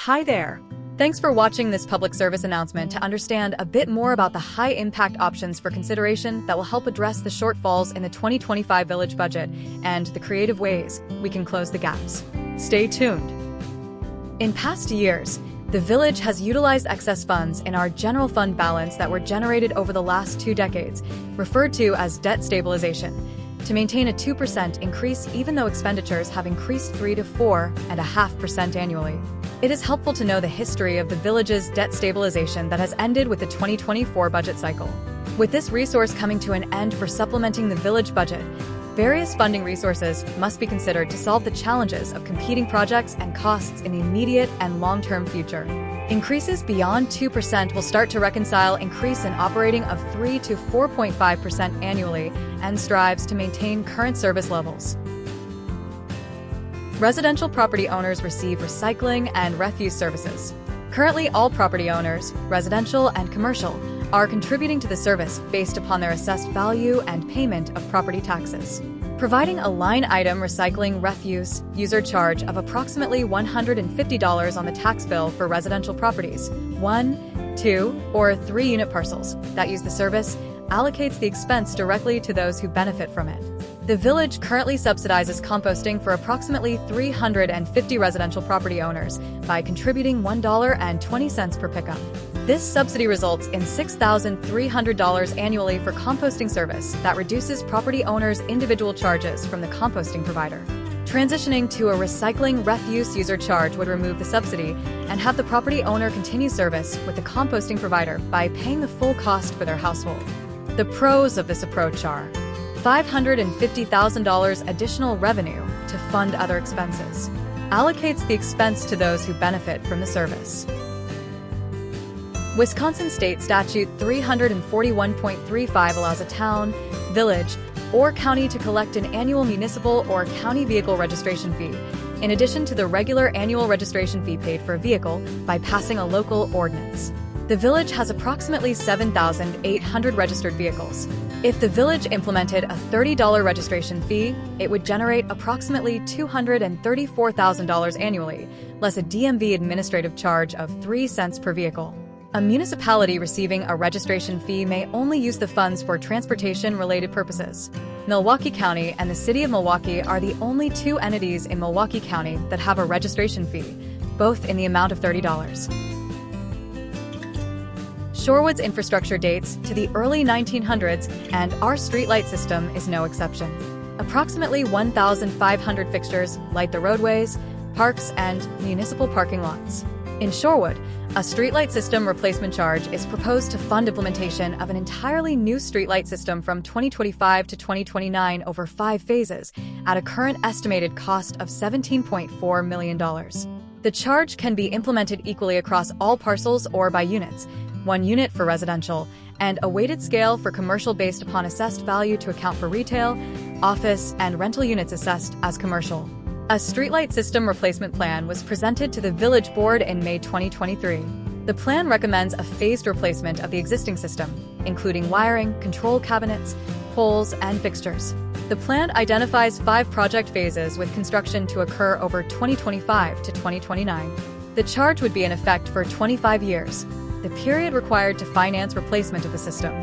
Hi there! Thanks for watching this public service announcement to understand a bit more about the high-impact options for consideration that will help address the shortfalls in the 2025 village budget and the creative ways we can close the gaps. Stay tuned! In past years, the village has utilized excess funds in our general fund balance that were generated over the last 2 decades, referred to as debt stabilization, to maintain a 2% increase even though expenditures have increased 3 to 4.5% annually. It is helpful to know the history of the village's debt stabilization that has ended with the 2024 budget cycle. With this resource coming to an end for supplementing the village budget, various funding resources must be considered to solve the challenges of competing projects and costs in the immediate and long-term future. Increases beyond 2% will start to reconcile increase in operating of 3 to 4.5% annually and strives to maintain current service levels. Residential property owners receive recycling and refuse services. Currently, all property owners, residential and commercial, are contributing to the service based upon their assessed value and payment of property taxes. Providing a line-item recycling refuse user charge of approximately $150 on the tax bill for residential properties, 1, 2, or 3 unit parcels that use the service allocates the expense directly to those who benefit from it. The village currently subsidizes composting for approximately 350 residential property owners by contributing $1.20 per pickup. This subsidy results in $6,300 annually for composting service that reduces property owners' individual charges from the composting provider. Transitioning to a recycling refuse user charge would remove the subsidy and have the property owner continue service with the composting provider by paying the full cost for their household. The pros of this approach are $550,000 additional revenue to fund other expenses. Allocates the expense to those who benefit from the service. Wisconsin State Statute 341.35 allows a town, village, or county to collect an annual municipal or county vehicle registration fee, in addition to the regular annual registration fee paid for a vehicle by passing a local ordinance. The village has approximately 7,800 registered vehicles. If the village implemented a $30 registration fee, it would generate approximately $234,000 annually, less a DMV administrative charge of 3 cents per vehicle. A municipality receiving a registration fee may only use the funds for transportation-related purposes. Milwaukee County and the City of Milwaukee are the only 2 entities in Milwaukee County that have a registration fee, both in the amount of $30. Shorewood's infrastructure dates to the early 1900s, and our streetlight system is no exception. Approximately 1,500 fixtures light the roadways, parks, and municipal parking lots. In Shorewood, a streetlight system replacement charge is proposed to fund implementation of an entirely new streetlight system from 2025 to 2029 over 5 phases, at a current estimated cost of $17.4 million. The charge can be implemented equally across all parcels or by units, 1 unit for residential, and a weighted scale for commercial based upon assessed value to account for retail, office, and rental units assessed as commercial. A streetlight system replacement plan was presented to the Village Board in May 2023. The plan recommends a phased replacement of the existing system, including wiring, control cabinets, poles, and fixtures. The plan identifies 5 project phases with construction to occur over 2025 to 2029. The charge would be in effect for 25 years, the period required to finance replacement of the system.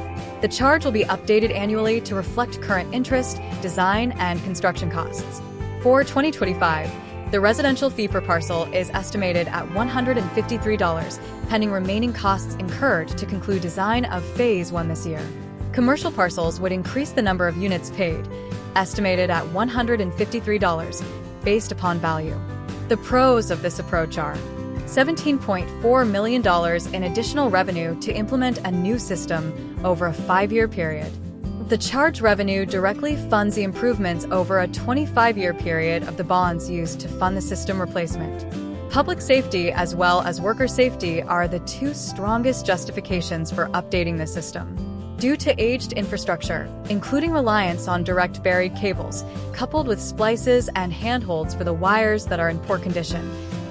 The charge will be updated annually to reflect current interest, design, and construction costs. For 2025, the residential fee per parcel is estimated at $153, pending remaining costs incurred to conclude design of Phase 1 this year. Commercial parcels would increase the number of units paid, estimated at $153, based upon value. The pros of this approach are $17.4 million in additional revenue to implement a new system over a 5-year period. The charge revenue directly funds the improvements over a 25-year period of the bonds used to fund the system replacement. Public safety as well as worker safety are the 2 strongest justifications for updating the system. Due to aged infrastructure, including reliance on direct buried cables, coupled with splices and handholds for the wires that are in poor condition,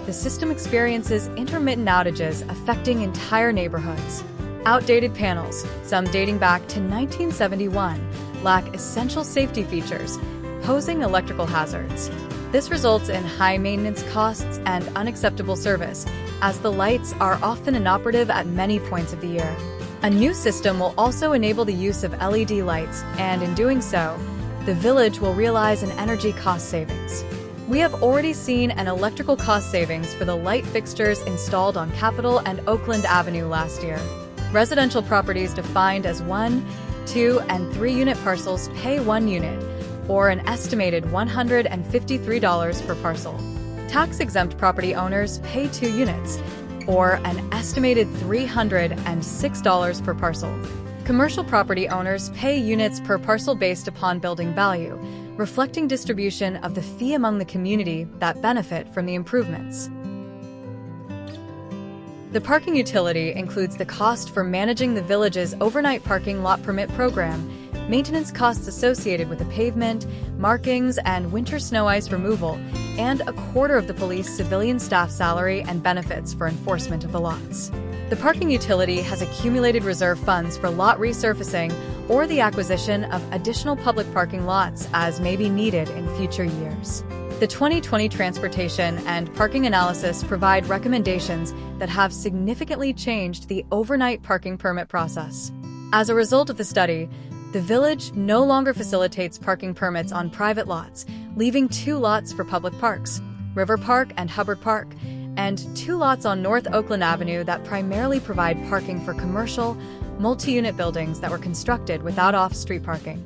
the system experiences intermittent outages affecting entire neighborhoods. Outdated panels, some dating back to 1971, lack essential safety features, posing electrical hazards. This results in high maintenance costs and unacceptable service, as the lights are often inoperative at many points of the year. A new system will also enable the use of LED lights, and in doing so, the village will realize an energy cost savings. We have already seen an electrical cost savings for the light fixtures installed on Capitol and Oakland Avenue last year. Residential properties defined as 1, 2, and 3 unit parcels pay 1 unit, or an estimated $153 per parcel. Tax-exempt property owners pay 2 units, or an estimated $306 per parcel. Commercial property owners pay units per parcel based upon building value, reflecting distribution of the fee among the community that benefit from the improvements. The parking utility includes the cost for managing the village's overnight parking lot permit program, maintenance costs associated with the pavement, markings, and winter snow ice removal, and a quarter of the police civilian staff salary and benefits for enforcement of the lots. The parking utility has accumulated reserve funds for lot resurfacing or the acquisition of additional public parking lots as may be needed in future years. The 2020 Transportation and Parking Analysis provide recommendations that have significantly changed the overnight parking permit process. As a result of the study, the village no longer facilitates parking permits on private lots, leaving 2 lots for public parks, River Park and Hubbard Park, and 2 lots on North Oakland Avenue that primarily provide parking for commercial, multi-unit buildings that were constructed without off-street parking.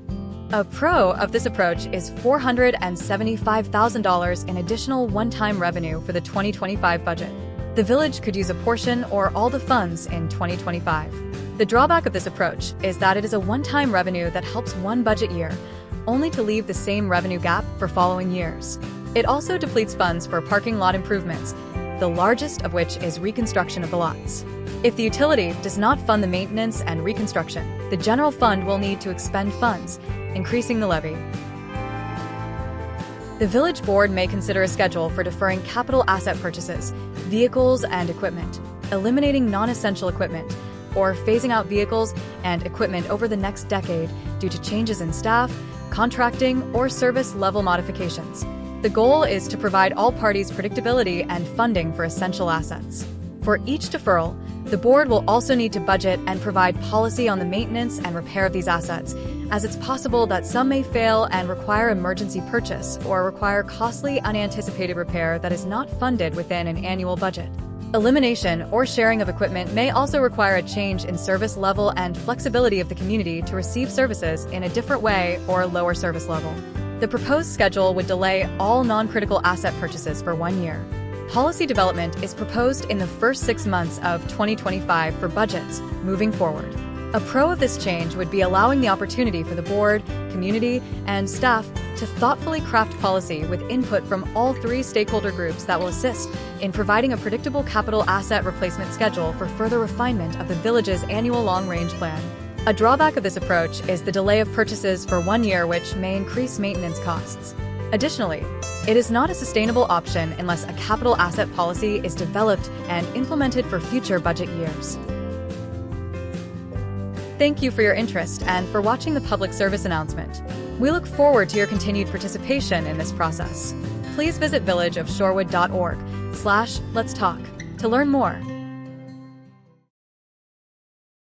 A pro of this approach is $475,000 in additional one-time revenue for the 2025 budget. The village could use a portion or all the funds in 2025. The drawback of this approach is that it is a one-time revenue that helps one budget year, only to leave the same revenue gap for following years. It also depletes funds for parking lot improvements, the largest of which is reconstruction of the lots. If the utility does not fund the maintenance and reconstruction, the general fund will need to expend funds, increasing the levy. The village board may consider a schedule for deferring capital asset purchases, vehicles and equipment, eliminating non-essential equipment, or phasing out vehicles and equipment over the next decade due to changes in staff, contracting, or service level modifications. The goal is to provide all parties predictability and funding for essential assets. For each deferral, the board will also need to budget and provide policy on the maintenance and repair of these assets, as it's possible that some may fail and require emergency purchase or require costly unanticipated repair that is not funded within an annual budget. Elimination or sharing of equipment may also require a change in service level and flexibility of the community to receive services in a different way or a lower service level. The proposed schedule would delay all non-critical asset purchases for 1 year. Policy development is proposed in the first 6 months of 2025 for budgets moving forward. A pro of this change would be allowing the opportunity for the board, community, and staff to thoughtfully craft policy with input from all 3 stakeholder groups that will assist in providing a predictable capital asset replacement schedule for further refinement of the village's annual long-range plan. A drawback of this approach is the delay of purchases for 1 year, which may increase maintenance costs. Additionally, it is not a sustainable option unless a capital asset policy is developed and implemented for future budget years. Thank you for your interest and for watching the public service announcement. We look forward to your continued participation in this process. Please visit villageofshorewood.org/letstalk to learn more.